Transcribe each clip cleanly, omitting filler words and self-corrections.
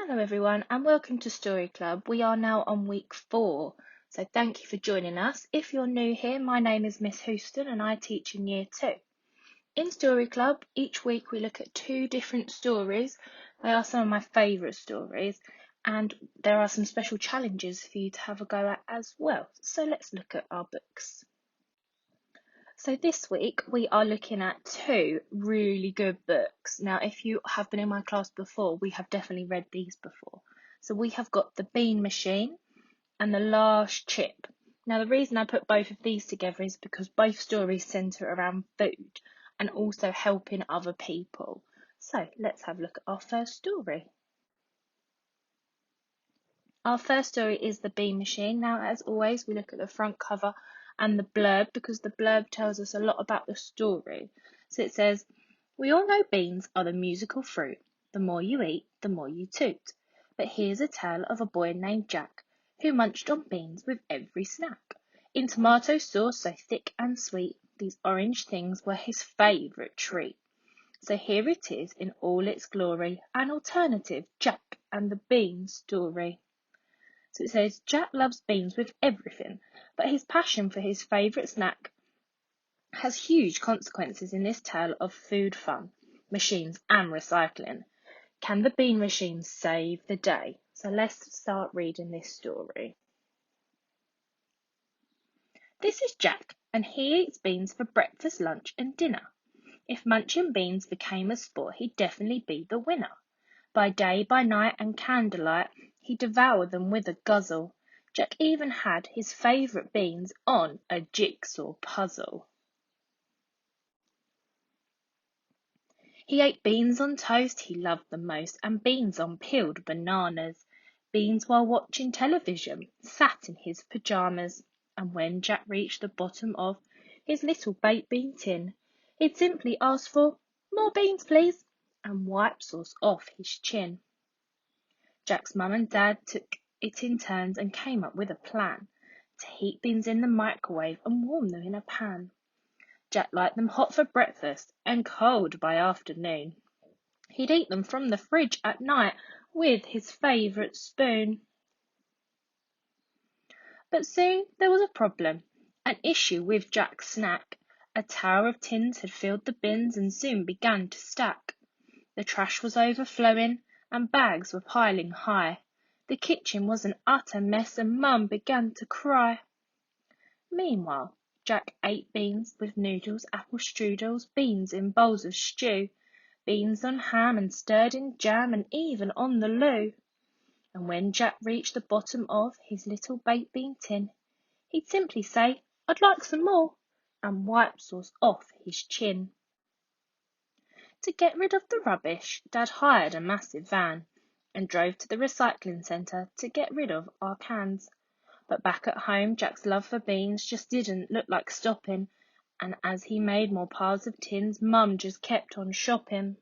Hello everyone and welcome to Story Club. We are now on week 4, so thank you for joining us. If you're new here, my name is Miss Houston and I teach in year 2. In Story Club, each week we look at 2 different stories. They are some of my favourite stories and there are some special challenges for you to have a go at as well. So let's look at our books. So this week we are looking at 2 really good books. Now if you have been in my class before, we have definitely read these before. So we have got The Bean Machine and The Last Chip. Now the reason I put both of these together is because both stories centre around food and also helping other people. So let's have a look at our first story. Our first story is The Bean Machine. Now, as always, we look at the front cover and the blurb because the blurb tells us a lot about the story. So it says, "We all know beans are the musical fruit. The more you eat, the more you toot. But here's a tale of a boy named Jack who munched on beans with every snack. In tomato sauce so thick and sweet, these orange things were his favourite treat. So here it is in all its glory, an alternative Jack and the Bean story." So it says, Jack loves beans with everything, but his passion for his favourite snack has huge consequences in this tale of food fun, machines and recycling. Can the bean machine save the day? So let's start reading this story. This is Jack, and he eats beans for breakfast, lunch and dinner. If munching beans became a sport, he'd definitely be the winner. By day, by night and candlelight, he devoured them with a guzzle. Jack even had his favourite beans on a jigsaw puzzle. He ate beans on toast, he loved them most, and beans on peeled bananas. Beans while watching television, sat in his pyjamas. And when Jack reached the bottom of his little baked bean tin, he'd simply ask for "More beans, please," and wipe sauce off his chin. Jack's mum and dad took it in turns and came up with a plan to heat beans in the microwave and warm them in a pan. Jack liked them hot for breakfast and cold by afternoon. He'd eat them from the fridge at night with his favourite spoon. But soon there was a problem, an issue with Jack's snack. A tower of tins had filled the bins and soon began to stack. The trash was overflowing and bags were piling high. The kitchen was an utter mess and Mum began to cry. Meanwhile, Jack ate beans with noodles, apple strudels, beans in bowls of stew, beans on ham and stirred in jam and even on the loo. And when Jack reached the bottom of his little baked bean tin, he'd simply say, "I'd like some more," and wipe sauce off his chin. To get rid of the rubbish, Dad hired a massive van and drove to the recycling centre to get rid of our cans. But back at home, Jack's love for beans just didn't look like stopping, and as he made more piles of tins, Mum just kept on shopping.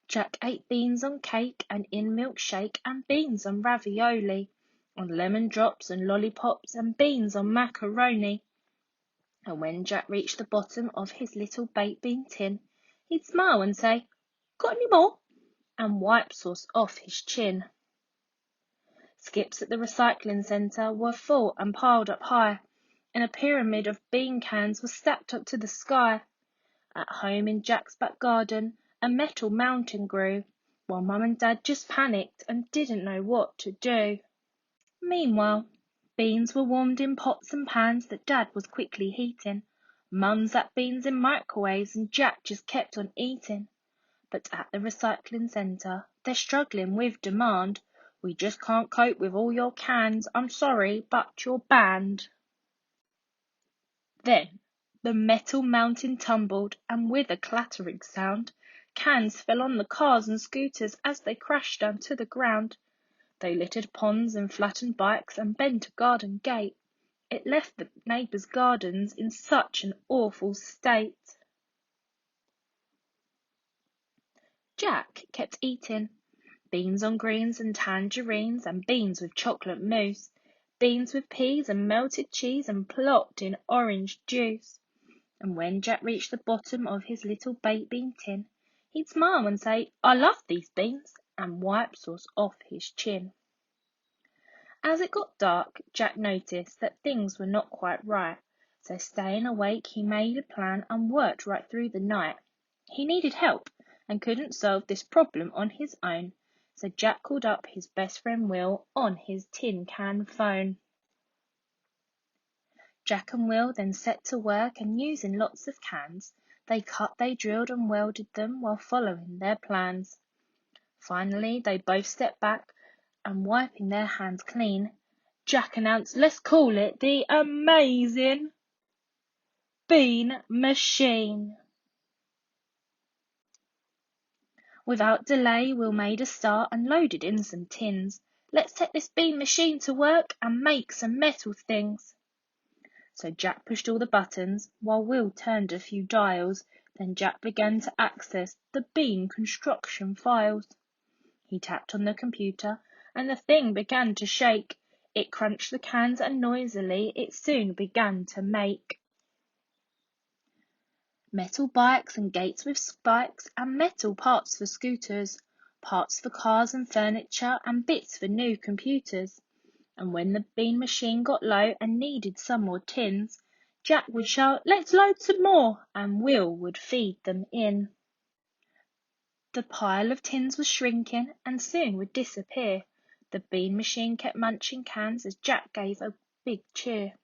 Jack ate beans on cake and in milkshake, and beans on ravioli, on lemon drops and lollipops, and beans on macaroni. And when Jack reached the bottom of his little baked bean tin, he'd smile and say, "Got any more?" and wipe sauce off his chin. Skips at the recycling centre were full and piled up high, and a pyramid of bean cans was stacked up to the sky. At home in Jack's back garden, a metal mountain grew, while Mum and Dad just panicked and didn't know what to do. Meanwhile, beans were warmed in pots and pans that Dad was quickly heating. Mum zapped beans in microwaves and Jack just kept on eating. But at the recycling centre, they're struggling with demand. "We just can't cope with all your cans. I'm sorry, but you're banned." Then the metal mountain tumbled, and with a clattering sound, cans fell on the cars and scooters as they crashed down to the ground. They littered ponds and flattened bikes and bent a garden gate. It left the neighbours' gardens in such an awful state. Jack kept eating. Beans on greens and tangerines, and beans with chocolate mousse, beans with peas and melted cheese and plopped in orange juice. And when Jack reached the bottom of his little baked bean tin, He'd smile and say, "I love these beans," and wipe sauce off his chin. As it got dark, Jack noticed that things were not quite right, so staying awake he made a plan and worked right through the night. He needed help and couldn't solve this problem on his own, so Jack called up his best friend Will on his tin can phone. Jack and Will then set to work, and using lots of cans, they cut, they drilled and welded them while following their plans. Finally, they both stepped back and, wiping their hands clean, Jack announced, "Let's call it the Amazing Bean Machine." Without delay, Will made a start and loaded in some tins. "Let's take this bean machine to work and make some metal things." So Jack pushed all the buttons, while Will turned a few dials. Then Jack began to access the bean construction files. He tapped on the computer, and the thing began to shake. It crunched the cans, and noisily it soon began to make metal bikes and gates with spikes, and metal parts for scooters, parts for cars and furniture, and bits for new computers. And when the bean machine got low and needed some more tins, Jack would shout, "Let's load some more," and Will would feed them in. The pile of tins was shrinking and soon would disappear. The bean machine kept munching cans as Jack gave a big cheer.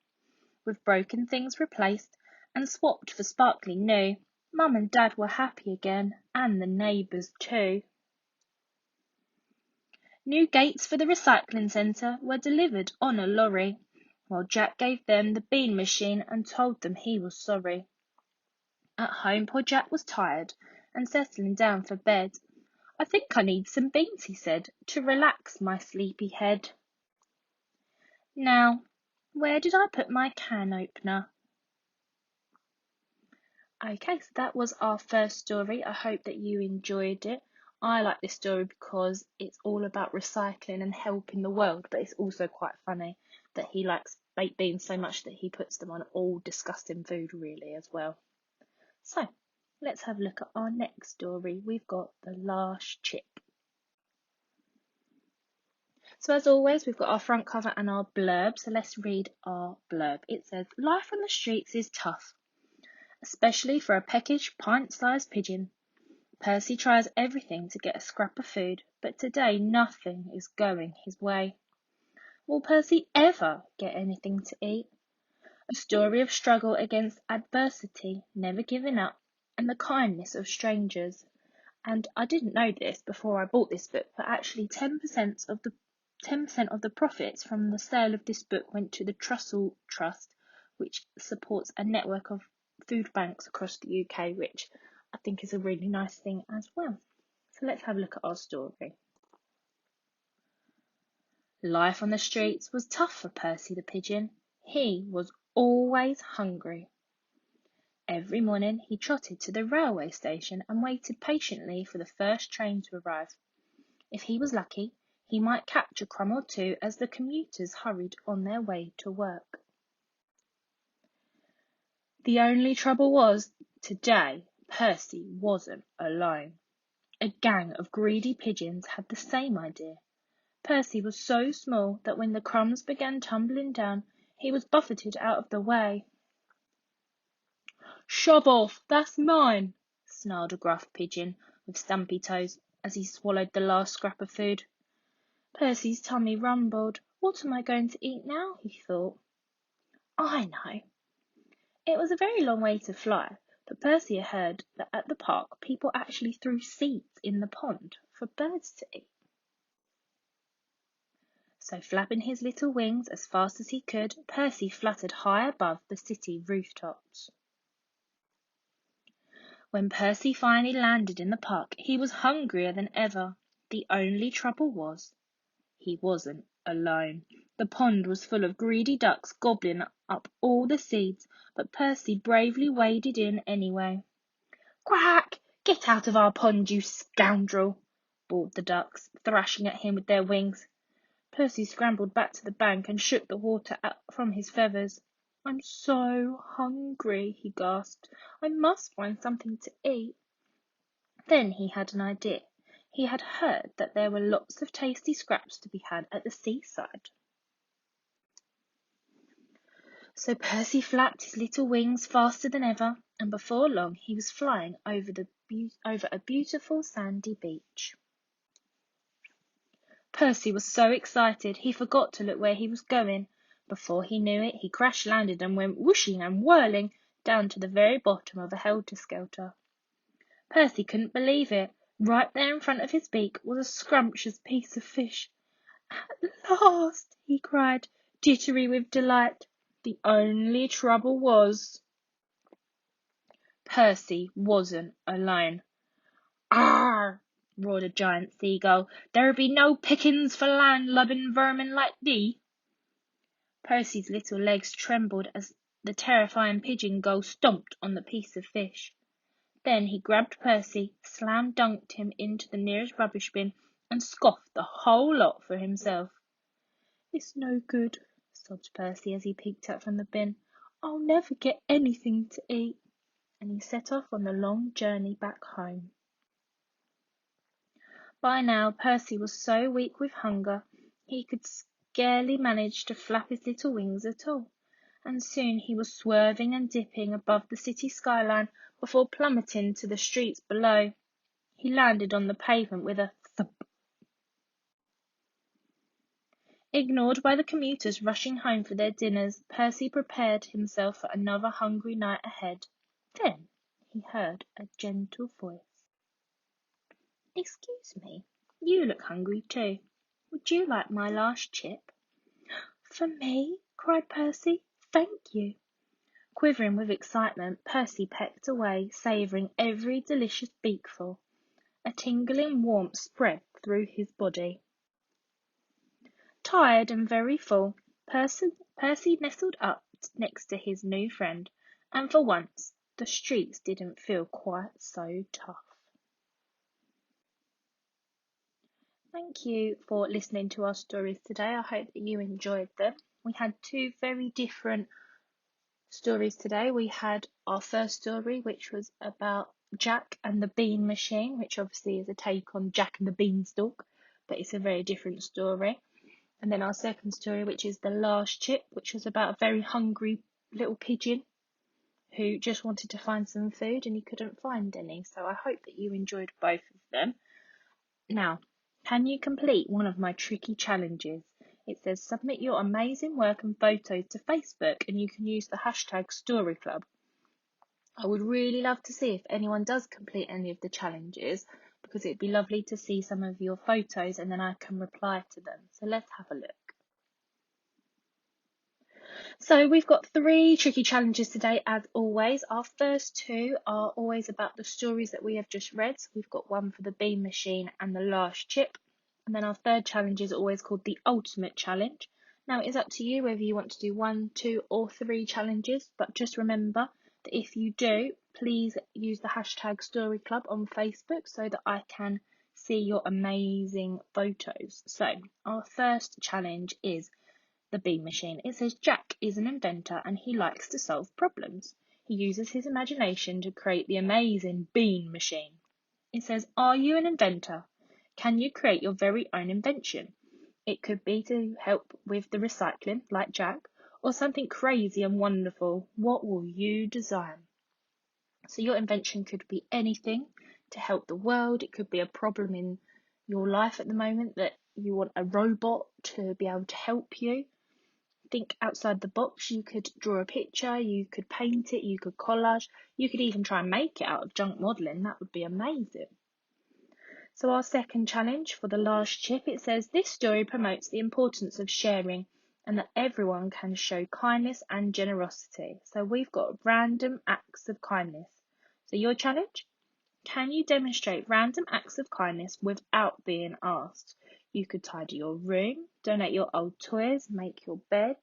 With broken things replaced and swapped for sparkling new, Mum and Dad were happy again, and the neighbours too. New gates for the recycling centre were delivered on a lorry, while Jack gave them the bean machine and told them he was sorry. At home, poor Jack was tired and settling down for bed. "I think I need some beans," he said, "to relax my sleepy head." Now, where did I put my can opener? Okay, so that was our first story. I hope that you enjoyed it. I like this story because it's all about recycling and helping the world, but it's also quite funny that he likes baked beans so much that he puts them on all disgusting food really as well. So, let's have a look at our next story. We've got The Last Chip. So as always, we've got our front cover and our blurb. So let's read our blurb. It says, "Life on the streets is tough, especially for a peckish, pint-sized pigeon. Percy tries everything to get a scrap of food, but today nothing is going his way. Will Percy ever get anything to eat?" A story of struggle against adversity, never giving up, and the kindness of strangers. And I didn't know this before I bought this book, but actually 10% of the profits from the sale of this book went to the Trussell Trust, which supports a network of food banks across the UK, which I think is a really nice thing as well. So let's have a look at our story. Life on the streets was tough for Percy the pigeon. He was always hungry. Every morning he trotted to the railway station and waited patiently for the first train to arrive. If he was lucky, he might catch a crumb or two as the commuters hurried on their way to work. The only trouble was, today Percy wasn't alone. A gang of greedy pigeons had the same idea. Percy was so small that when the crumbs began tumbling down, he was buffeted out of the way. "Shove off, that's mine," snarled a gruff pigeon with stumpy toes as he swallowed the last scrap of food. Percy's tummy rumbled. "What am I going to eat now?" he thought. "I know." It was a very long way to fly, but Percy had heard that at the park people actually threw seeds in the pond for birds to eat. So flapping his little wings as fast as he could, Percy fluttered high above the city rooftops. When Percy finally landed in the park, he was hungrier than ever. The only trouble was, he wasn't alone. The pond was full of greedy ducks gobbling up all the seeds, but Percy bravely waded in anyway. "Quack! Get out of our pond, you scoundrel!" bawled the ducks, thrashing at him with their wings. Percy scrambled back to the bank and shook the water out from his feathers. "I'm so hungry," he gasped. "I must find something to eat." Then he had an idea. He had heard that there were lots of tasty scraps to be had at the seaside. So Percy flapped his little wings faster than ever, and before long he was flying over a beautiful sandy beach. Percy was so excited he forgot to look where he was going. Before he knew it, he crash-landed and went whooshing and whirling down to the very bottom of a helter-skelter. Percy couldn't believe it. Right there in front of his beak was a scrumptious piece of fish. "At last!" he cried, jittery with delight. The only trouble was, Percy wasn't alone. "Arr!" roared a giant seagull. "There be no pickings for land-lubbing vermin like thee." Percy's little legs trembled as the terrifying pigeon gull stomped on the piece of fish. Then he grabbed Percy, slam-dunked him into the nearest rubbish bin, and scoffed the whole lot for himself. "It's no good," sobbed Percy as he peeked out from the bin. "I'll never get anything to eat." And he set off on the long journey back home. By now Percy was so weak with hunger he could scarcely manage to flap his little wings at all, and soon he was swerving and dipping above the city skyline before plummeting to the streets below. He landed on the pavement with a thump. Ignored by the commuters rushing home for their dinners, Percy prepared himself for another hungry night ahead. Then he heard a gentle voice. "Excuse me, you look hungry too. Would you like my last chip?" "For me?" cried Percy. "Thank you." Quivering with excitement, Percy pecked away, savouring every delicious beakful. A tingling warmth spread through his body. Tired and very full, Percy nestled up next to his new friend, and for once the streets didn't feel quite so tough. Thank you for listening to our stories today. I hope that you enjoyed them. We had two very different stories today. We had our first story, which was about Jack and the Bean Machine, which obviously is a take on Jack and the Beanstalk, but it's a very different story. And then our second story, which is The Last Chip, which was about a very hungry little pigeon who just wanted to find some food and he couldn't find any. So I hope that you enjoyed both of them. Now, can you complete one of my tricky challenges? It says submit your amazing work and photos to Facebook and you can use the hashtag StoryClub. I would really love to see if anyone does complete any of the challenges because it'd be lovely to see some of your photos and then I can reply to them. So let's have a look. So we've got 3 tricky challenges today as always. Our first 2 are always about the stories that we have just read. So we've got one for the Bean Machine and the Last Chip. And then our third challenge is always called the Ultimate Challenge. Now it is up to you whether you want to do 1, 2 or 3 challenges, but just remember that if you do, please use the hashtag StoryClub on Facebook so that I can see your amazing photos. So our first challenge is the Bean Machine. It says Jack is an inventor and he likes to solve problems. He uses his imagination to create the amazing Bean Machine. It says, are you an inventor? Can you create your very own invention? It could be to help with the recycling, like Jack, or something crazy and wonderful. What will you design? So your invention could be anything to help the world. It could be a problem in your life at the moment that you want a robot to be able to help you. Think outside the box. You could draw a picture, you could paint it, you could collage, you could even try and make it out of junk modelling. That would be amazing. So our second challenge for the Last Chip, it says this story promotes the importance of sharing and that everyone can show kindness and generosity. So we've got random acts of kindness. So your challenge? Can you demonstrate random acts of kindness without being asked? You could tidy your room, donate your old toys, make your bed,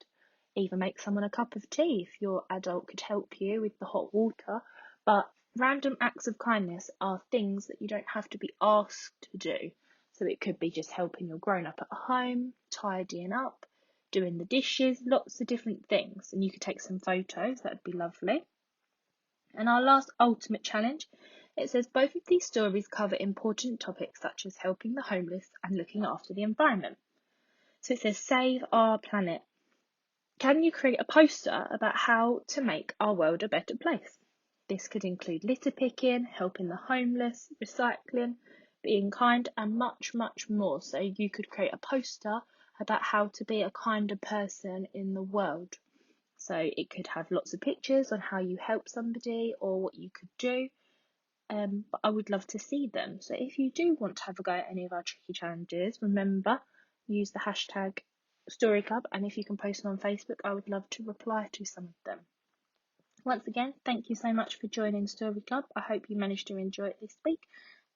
even make someone a cup of tea if your adult could help you with the hot water. But random acts of kindness are things that you don't have to be asked to do. So it could be just helping your grown-up at home, tidying up, doing the dishes, lots of different things. And you could take some photos, that would be lovely. And our last ultimate challenge, It says both of these stories cover important topics such as helping the homeless and looking after the environment. So it says save our planet. Can you create a poster about how to make our world a better place? This could include litter picking, helping the homeless, recycling, being kind, and much, much more. So you could create a poster about how to be a kinder person in the world. So it could have lots of pictures on how you help somebody or what you could do. But I would love to see them. So if you do want to have a go at any of our tricky challenges, remember, use the hashtag Story Club, and if you can post them on Facebook, I would love to reply to some of them. Once again, thank you so much for joining Story Club. I hope you managed to enjoy it this week,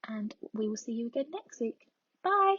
and we will see you again next week. Bye!